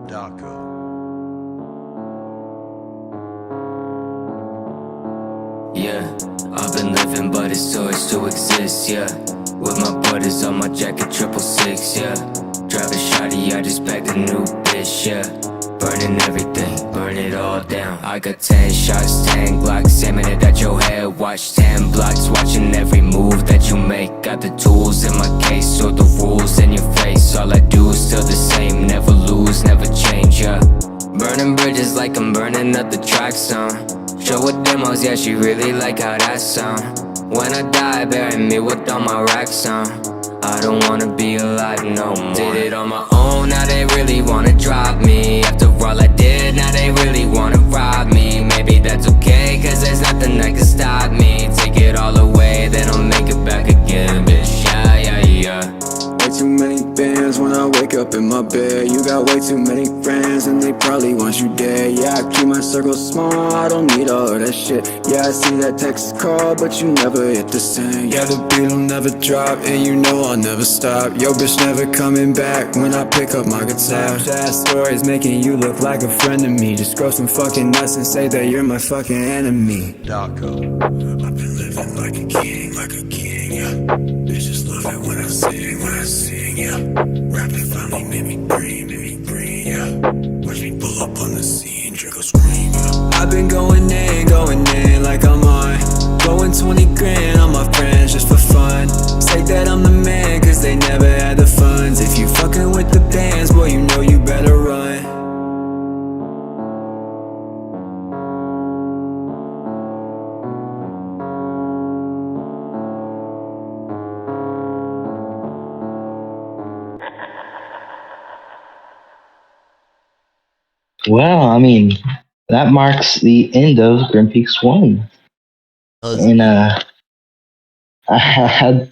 Darko. Yeah, I've been living, but it's always to exist, yeah. With my brothers on my jacket, 666, yeah. Driving shoddy, I just bagged a new bitch, yeah. Burning everything, burn it all down. I got 10 shots, 10 Glocks, aiming it at your head. Watch 10 blocks, watching every move that you make. Got the tools in my case, so the rules in your face. All I do is still the same, never lose, never change, yeah. Burning bridges like I'm burning up the tracks on. Show with demos, yeah, she really like how that sound. When I die, bury me with all my racks on. I don't wanna be alive no more. Did it on my own, now they really wanna drop me. After all I did, now they really wanna rob me. Maybe that's okay, cause there's nothing that can stop me. Take it all away, then I'll make it back again, bitch, yeah, yeah, yeah. Way too many bands when I wake up in my bed. You got way too many friends and they probably want you dead. Yeah, I keep my circle small, I don't need all of that shit. Yeah, I see that text call, but you never hit the same. Yeah, the beat will never drop, and you know I'll never stop. Yo, bitch never coming back when I pick up my guitar. Sad stories making you look like a friend to me. Just grow some fucking nuts and say that you're my fucking enemy. Darko. I've been living like a king, yeah. Bitches love it when I sing, yeah. Rapping finally made me green, yeah. Watch me pull up on the scene, Draco scream, yeah. I've been going in like I'm on. Blowing 20 grand on my friends just for fun. Say that I'm the man, cause they never had the funds. If you fucking with the bands, boy, you know you better run. Well, I mean, that marks the end of Grim Peaks 1. And I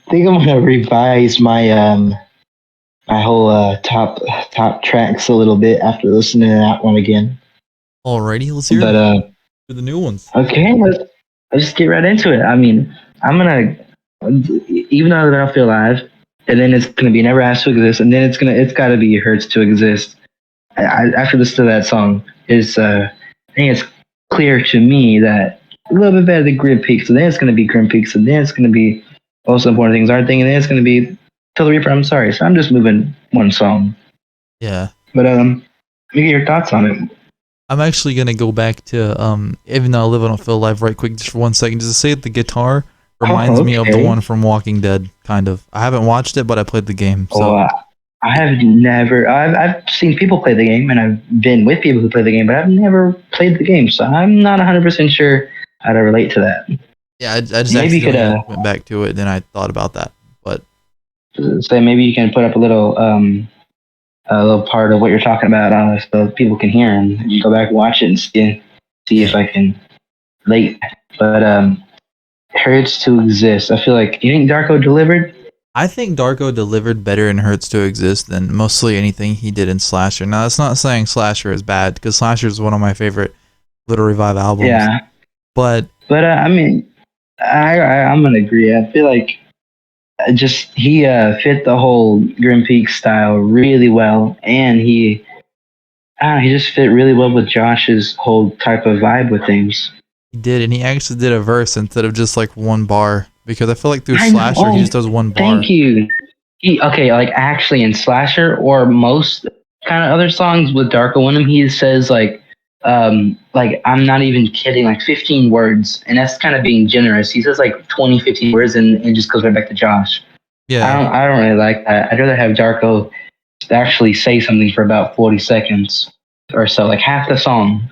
think I'm gonna revise my my whole top tracks a little bit after listening to that one again. Alrighty, let's hear But it for the new ones. okay, let's just get right into it. I mean, I'm gonna, even though I don't feel alive, and then it's gonna be Never Asked to Exist, and then it's gotta be Hurts to Exist. After listening to that song, I think it's clear to me that a little bit better than Grim Peaks, and then it's gonna be Grim Peaks, and then it's gonna be Most Important Things Aren't Thing, and then it's gonna be Till the Reaper. I'm sorry, so I'm just moving one song. Yeah. But let me get your thoughts on it. I'm actually gonna go back to Even Though I Live I Don't Feel Alive right quick just for 1 second, just to say that the guitar reminds me of the one from Walking Dead, kind of. I haven't watched it, but I played the game. So I have never. I've seen people play the game, and I've been with people who play the game, but I've never played the game, so I'm not 100% sure how to relate to that. yeah, I just Maybe you accidentally could, went back to it, then I thought about that. But So maybe you can put up a little part of what you're talking about, so people can hear, and you go back and watch it and see if I can relate. But Hurts to Exist. I feel like, you think Darko delivered? I think Darko delivered better in Hurts to Exist than mostly anything he did in Slasher. Now, that's not saying Slasher is bad, because Slasher is one of my favorite Little Revive albums. Yeah. But I mean, I'm gonna agree. I feel like he fit the whole Grim Peaks style really well, and he just fit really well with Josh's whole type of vibe with things. he did, and he actually did a verse instead of just like one bar, because I feel like through Slasher he just does one bar. Thank you. Like actually in Slasher or most kind of other songs with Darko in him, he says like I'm not even kidding, like 15 words, and that's kind of being generous. He says like 20, 15 words, and it just goes right back to Josh. Yeah, I don't really like that. I'd rather have Darko actually say something for about 40 seconds or so, like half the song.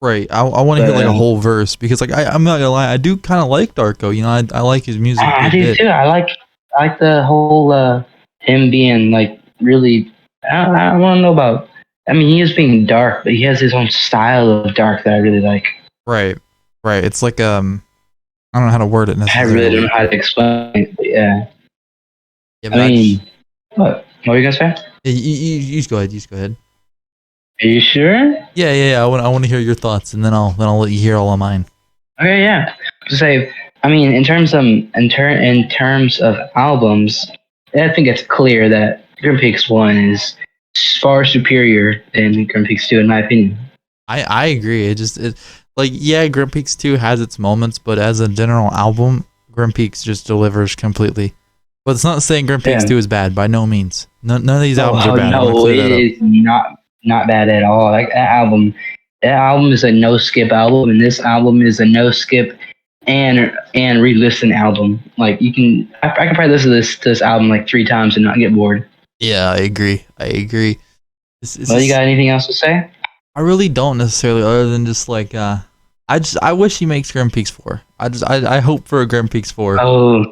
right. I want to hear like a whole verse, because like I'm not gonna lie, I do kind of like Darko. You know, I like his music. I do too. I like the whole him being like really. I want to know about. I mean, he is being dark, but he has his own style of dark that I really like. Right. It's like I don't know how to word it I necessarily. really don't know how to explain it, but yeah. Yeah, but I mean, What were you gonna say? You just go ahead. You just go ahead. Are you sure? Yeah. I want to hear your thoughts, and then I'll let you hear all of mine. Okay, yeah. To say, I mean, in terms of albums, I think it's clear that Grim Peaks One is far superior than Grim Peaks Two, in my opinion. I agree. Yeah, Grim Peaks 2 has its moments, but as a general album, Grim Peaks just delivers completely. But it's not saying Grim Peaks Yeah. 2 is bad, by no means. None of these albums are bad. I want to No, clear it that up. is not bad at all. Like that album is a no skip album, and this album is a no skip and re-listen album. Like I can probably listen to this album like 3 times and not get bored. Yeah, I agree. It's Well, you just- got anything else to say? I really don't necessarily, other than just like I wish he makes Grim Peaks 4. I hope for a Grim Peaks 4. Oh,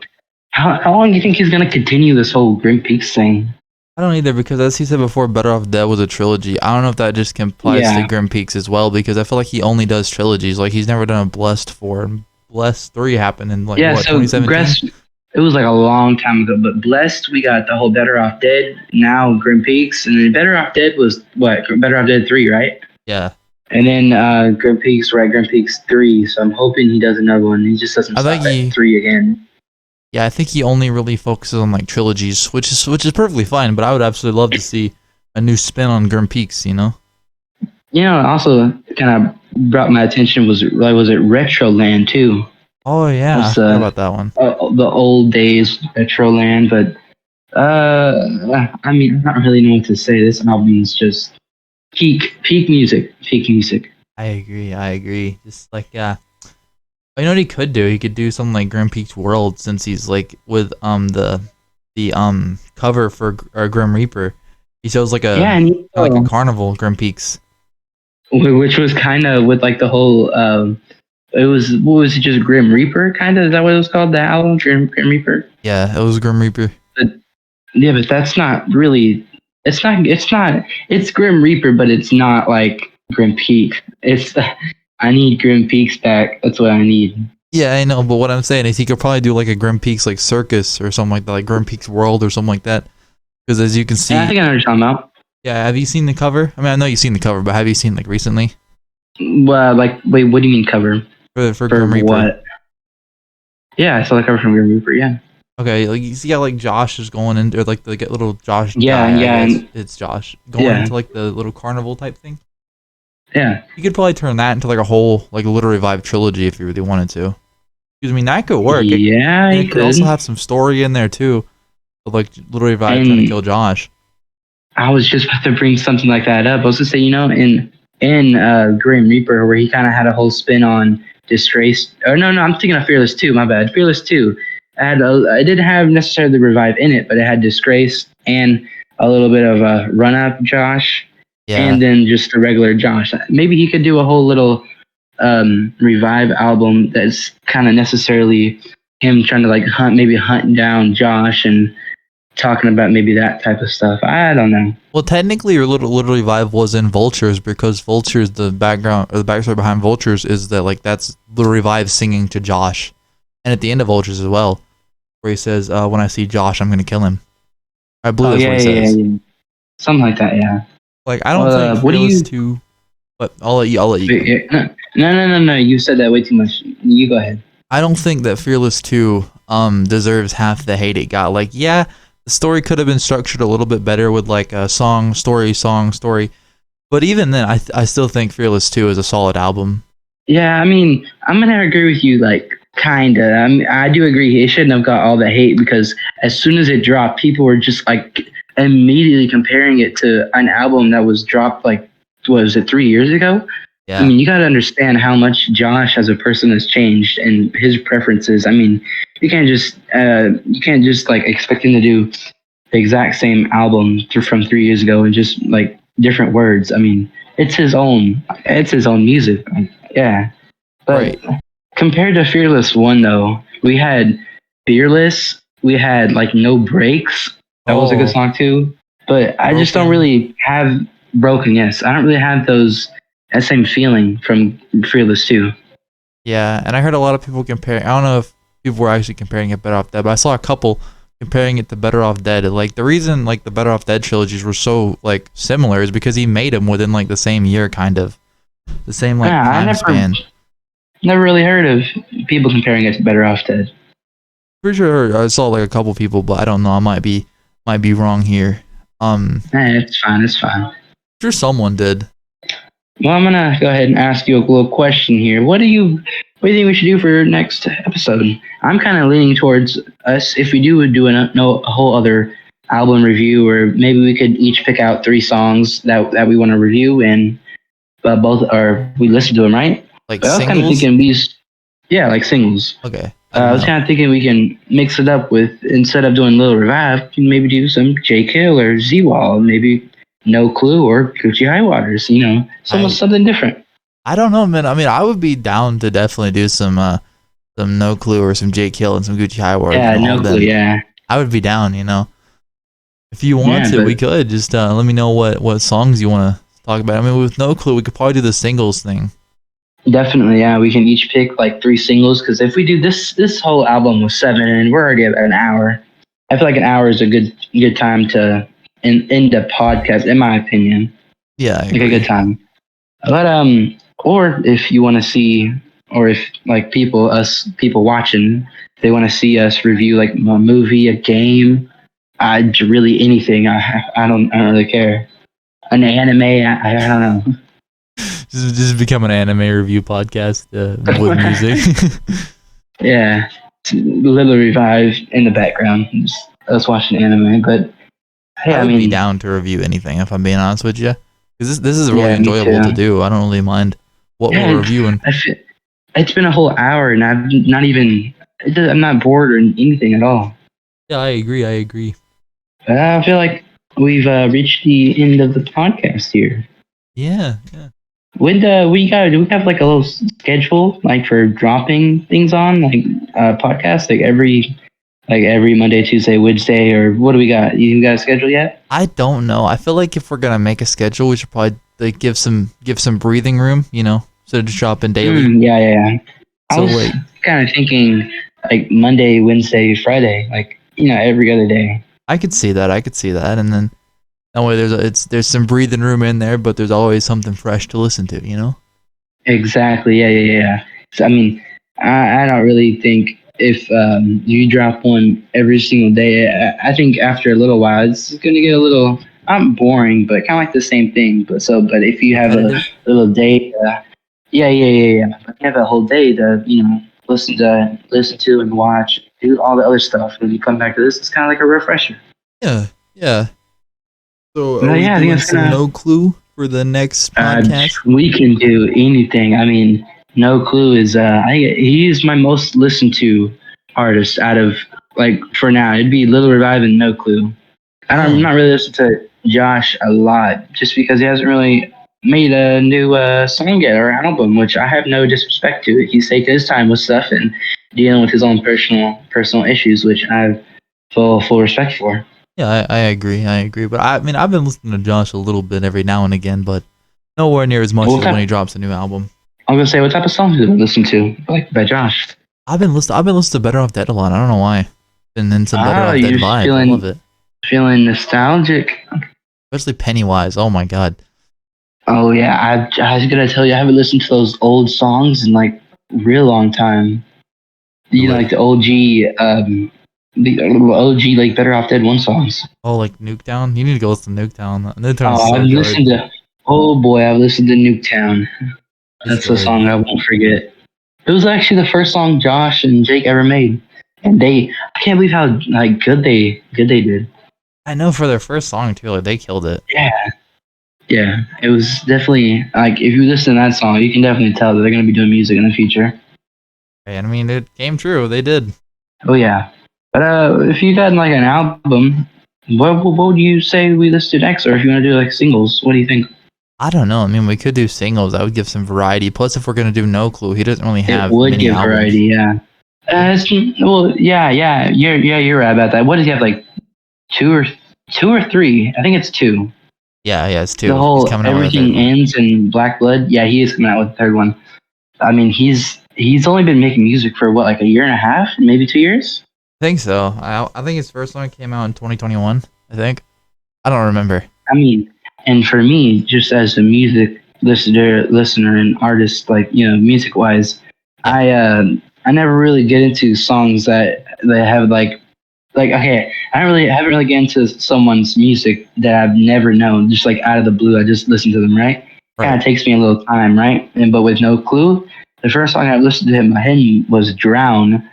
how long do you think he's gonna continue this whole Grim Peaks thing? I don't either, because as he said before, Better Off Dead was a trilogy. I don't know if that just applies to Yeah. Grim Peaks as well, because I feel like he only does trilogies. Like he's never done a Blessed 4, and Blessed 3 happened in So 2017. it was like a long time ago. But Blessed, we got the whole Better Off Dead. Now Grim Peaks, and then Better Off Dead was what? Better Off Dead 3, right? Yeah. And then Grim Peaks, we're at Grim Peaks 3. So I'm hoping he does another one. He just doesn't I stop think at he- 3 again. Yeah, I think he only really focuses on like trilogies, which is perfectly fine. But I would absolutely love to see a new spin on Grim Peaks. You know? You know, also kind of brought my attention was it Retroland too? Oh yeah, I That's, forgot about that one. The old days Retroland, but I mean, I don't really know what to say. This album is just peak music. I agree. Just like you know what he could do? He could do something like Grim Peaks World, since he's like with the cover for Grim Reaper. He shows like a Yeah, and like a carnival Grim Peaks. which was kind of with like the whole it was what was it, just Grim Reaper kind of, is that what it was called, the album Grim Reaper? Yeah, it was Grim Reaper. Yeah, but that's not really, it's Grim Reaper, but it's not like Grim Peak. It's I need Grim Peaks back. That's what I need. Yeah, I know, but what I'm saying is he could probably do like a Grim Peaks like circus or something like that, like Grim Peaks World or something like that. Because as you can see, Yeah, I think I know what you're talking about. yeah, have you seen the cover? I mean, I know you've seen the cover, but have you seen like recently Well, like, wait, what do you mean cover? for For Grim Reaper? what? Yeah, I saw the cover from Grim Reaper. Yeah. Okay, like you see how like Josh is going in, or like the little Josh. Yeah, guy, I yeah, guess. and- It's Josh going Yeah. into like the little carnival type thing. Yeah. You could probably turn that into like a whole like Little Revive trilogy if you really wanted to. Because I mean that could work. Yeah, And you it could also could. have some story in there too, of like Little Revive trying to And- kill Josh. I was just about to bring something like that up. I was to say, you know, in Grim Reaper, where he kind of had a whole spin on Disgrace. Oh no, I'm thinking of Fearless 2. My bad. Fearless 2. I didn't have necessarily the Revive in it, but it had Disgrace and a little bit of a Run Up Josh, Yeah. and then just a regular Josh. Maybe he could do a whole little Revive album that's kind of necessarily him trying to like hunt down Josh and talking about maybe that type of stuff. I don't know. Well, technically, your Little Revive was in Vultures, because Vultures, the background or the backstory behind Vultures is that like that's Little Revive singing to Josh, and at the end of Vultures as well, where he says, "When I see Josh, I'm gonna kill him." I believe that's what he says. Yeah. Something like that, yeah. Like I don't Well, think what do Fearless you- 2, but I'll let you. No. You said that way too much. You go ahead. I don't think that Fearless 2 deserves half the hate it got. Like, yeah, the story could have been structured a little bit better with like a song, story. But even then, I still think Fearless 2 is a solid album. Yeah, I mean, I'm gonna agree with you, like, kinda. I do agree. It shouldn't have got all the hate, because as soon as it dropped, people were just like immediately comparing it to an album that was dropped like, what was it, 3 years ago? Yeah. I mean, you got to understand how much Josh as a person has changed and his preferences. I mean, you can't just like expect him to do the exact same album from 3 years ago and just like different words. I mean, it's his own music. Yeah. But compared to Fearless 1 though, we had Fearless, we had like No Breaks. That was a good song too. But I just don't Broken. really have Broken, yes. I don't really have that same feeling from Fearless 2. Yeah, and I heard a lot of people compare. I don't know if people were actually comparing it Better Off Dead, but I saw a couple comparing it to Better Off Dead. Like the reason like the Better Off Dead trilogies were so like similar is because he made them within like the same year, kind of the same like Yeah, time span. Never really heard of people comparing it to Better Off Dead. Pretty sure I saw like a couple people, but I don't know. I might be wrong here. It's fine. It's fine. Sure someone did. Well, I'm gonna go ahead and ask you a little question here. What do you think we should do for next episode? I'm kind of leaning towards us. If we do a whole other album review, or maybe we could each pick out 3 songs that we want to review, and we listen to them, right? Like But I was kind of singles. thinking like singles. Okay. I was kind of thinking we can mix it up with, instead of doing Lil Revive, we can maybe do some J Kill or Z-Wall, maybe No Clue or Gucci High Waters, something different. I don't know, man. I mean, I would be down to definitely do some No Clue or some J Kill and some Gucci High Waters. Yeah, and all No of Clue, them. yeah. I would be down. If you want Yeah, to, but- we could just let me know what songs you want to talk about. I mean, with No Clue, we could probably do the singles thing. Definitely, yeah. We can each pick like 3 singles, because if we do this whole album was 7 and we're already at an hour, I feel like an hour is a good time to end the podcast, in my opinion. Yeah, I Like a agree. good time. But or if you want to see, or if like people watching, they want to see us review like a movie, a game, really anything. I don't really care. An anime, I don't know. Just become an anime review podcast with music. Yeah, Little Revive in the background, just us watching anime. But hey, I I would be mean, down to review anything if I'm being honest with you, because this is really Yeah, me enjoyable too. to do. I don't really mind what Yeah, we're reviewing. it's been a whole hour, and I'm not bored or anything at all. Yeah, I agree. But I feel like we've reached the end of the podcast here. Yeah. Do we have like a little schedule like for dropping things on like podcasts like every Monday, Tuesday, Wednesday, or what do we got? You got a schedule yet? I don't know. I feel like if we're gonna make a schedule, we should probably like give some breathing room, instead of just dropping daily. Yeah. I So was wait. kind of thinking like Monday, Wednesday, Friday, like every other day. I could see that, and then that way there's some breathing room in there, but there's always something fresh to listen to. Exactly. Yeah. So I mean, I don't really think if you drop one every single day, I think after a little while it's going to get a little not boring, but kind of like the same thing. But if you have a Repetitive? little day, yeah. But you have a whole day to listen to and watch, do all the other stuff, and you come back to this, it's kind of like a refresher. Yeah. So No, are we yeah, I think doing it's some gonna- No Clue for the next podcast? We can do anything. I mean, No Clue is he is my most listened to artist out of like for now. It'd be Little Revive and No Clue. I'm not really listening to Josh a lot just because he hasn't really made a new song yet or album, which I have no disrespect to. He's taking his time with stuff and dealing with his own personal issues, which I have full respect for. Yeah, I agree. But I mean, I've been listening to Josh a little bit every now and again, but nowhere near as much Well, as when he drops a new album. I'm gonna say, what type of songs do you listen to, like by Josh? I've been listening to Better Off Dead a lot. I don't know why. And then some Better Ah, Off Dead you're vibe. I feeling- love it. Feeling nostalgic? Especially Pennywise. Oh my god. Oh yeah, I was gonna tell you, I haven't listened to those old songs in like a real long time. Like the OG like Better Off Dead 1 songs. Oh, like Nuketown? You need to go listen to Nuketown. Nuketown's Oh, so I've good. listened to. Oh boy, I've listened to Nuketown. That's a good. song I won't forget. It was actually the first song Josh and Jake ever made, and I can't believe how like good they did. I know, for their first song too, like they killed it. Yeah, it was definitely like if you listen to that song, you can definitely tell that they're gonna be doing music in the future. And I mean, it came true. They did. Oh yeah, but if you got like an album, what would you say we listen to next? Or if you want to do like singles, what do you think? I don't know. I mean, we could do singles. That would give some variety. Plus, if we're gonna do No Clue, he doesn't really have It would many give albums. variety, yeah. You're right about that. What does he have, like two or three? I think it's 2. Yeah, it's 2. The whole He's coming out with a Everything third one. Ends in Black Blood. Yeah, he is coming out with the 3rd one. I mean, he's only been making music for what, like a year and a half, maybe 2 years. I think so. I think his first song came out in 2021. I think. I don't remember. I mean, and for me, just as a music listener and artist, like, you know, music wise, I never really get into songs that have like okay, haven't really get into someone's music that I've never known, just like out of the blue. I just listen to them, right? Kind of takes me a little time, right? And but with No Clue, the first song I listened to him by him was Drown,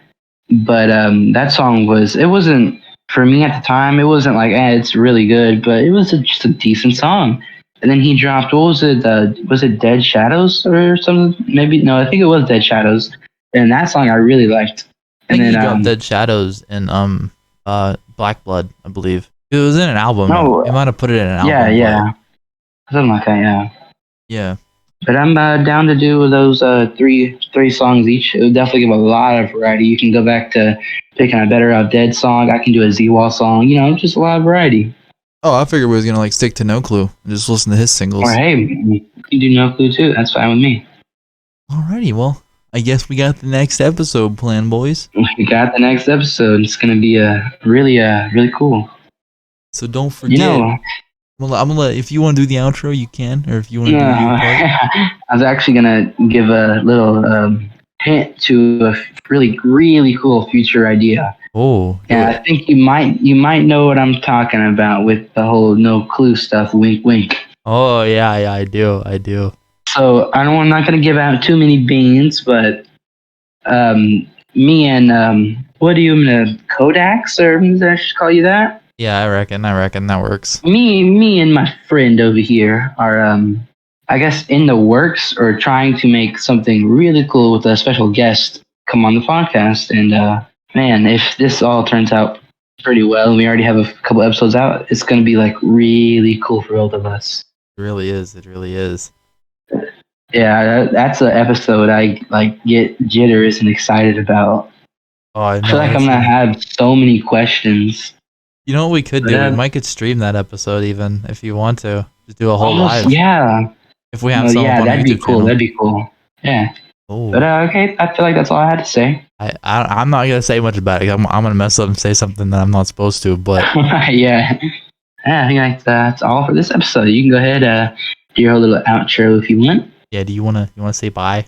but that song wasn't for me at the time. It wasn't like it's really good, but it was just a decent song. And then he dropped, what was it? Was it Dead Shadows or something? Maybe no, I think it was Dead Shadows. And that song I really liked. I And think then he dropped Dead Shadows and Black Blood, I believe. It was in an album. No, He might have put it in an album. yeah, something like that, yeah. Yeah. But I'm down to do those three songs each. It would definitely give a lot of variety. You can go back to picking a Better Out Dead song. I can do a Z-Wall song. You know, just a lot of variety. Oh, I figured we was gonna like stick to No Clue and just listen to his singles. Or hey, you can do No Clue too. That's fine with me. Alrighty, well, I guess we got the next episode planned, boys. We got the next episode. It's gonna be really cool. So don't forget. You know, I'm gonna let, if you want to do the outro, you can, or if you want to do no, your part. I was actually gonna give a little hint to a really cool future idea. Oh, Yeah, I think you might know what I'm talking about with the whole No Clue stuff. Wink, wink. oh yeah, I do. So I'm not gonna give out too many beans, but me and what do you Kodaks, or I should call you that? Yeah, I reckon that works. Me and my friend over here are I guess in the works or trying to make something really cool with a special guest come on the podcast. And man, if this all turns out pretty well and we already have a couple episodes out, it's gonna be like really cool for both of us. It really is. Yeah, that's an episode I like get jitters and excited about. Oh, I know. I feel like I'm gonna have so many questions. You know what we could do? Yeah. We might could stream that episode even if you want to. Just do a whole Almost, live. yeah. If we have Oh, some yeah, up on that'd the be YouTube cool. channel. That'd be cool. Yeah. Oh. But okay, I feel like that's all I had to say. I'm not gonna say much about it. I'm gonna mess up and say something that I'm not supposed to. But Yeah. I think that's all for this episode. You can go ahead, do your whole little outro if you want. yeah, do you wanna say bye?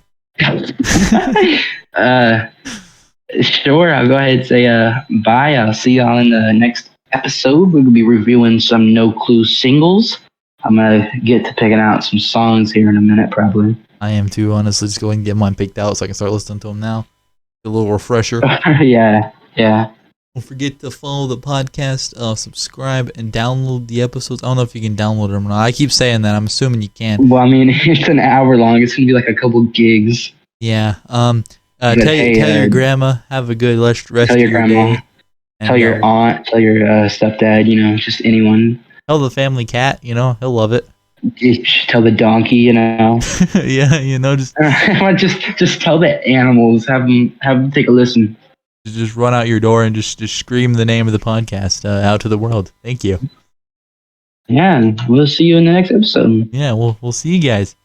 Sure, I'll go ahead and say bye. I'll see y'all in the next episode. We're gonna be reviewing some No Clue singles. I'm gonna get to picking out some songs here in a minute, probably. I am too. Honestly, just go and get mine picked out so I can start listening to them now. A little refresher. Yeah. Don't forget to follow the podcast, subscribe, and download the episodes. I don't know if you can download them or not. I keep saying that. I'm assuming you can. Well, I mean, it's an hour long. It's gonna be like a couple gigs. Yeah. But Tell hey, your grandma. Have a good rest Tell of your your grandma. day. Tell your aunt. Tell your stepdad. You know, just anyone. Tell the family cat. You know, he'll love it. Tell the donkey. You know. Yeah, you know, just just tell the animals. Have them take a listen. just run out your door and just scream the name of the podcast out to the world. Thank you. Yeah, we'll see you in the next episode. Yeah, we'll see you guys.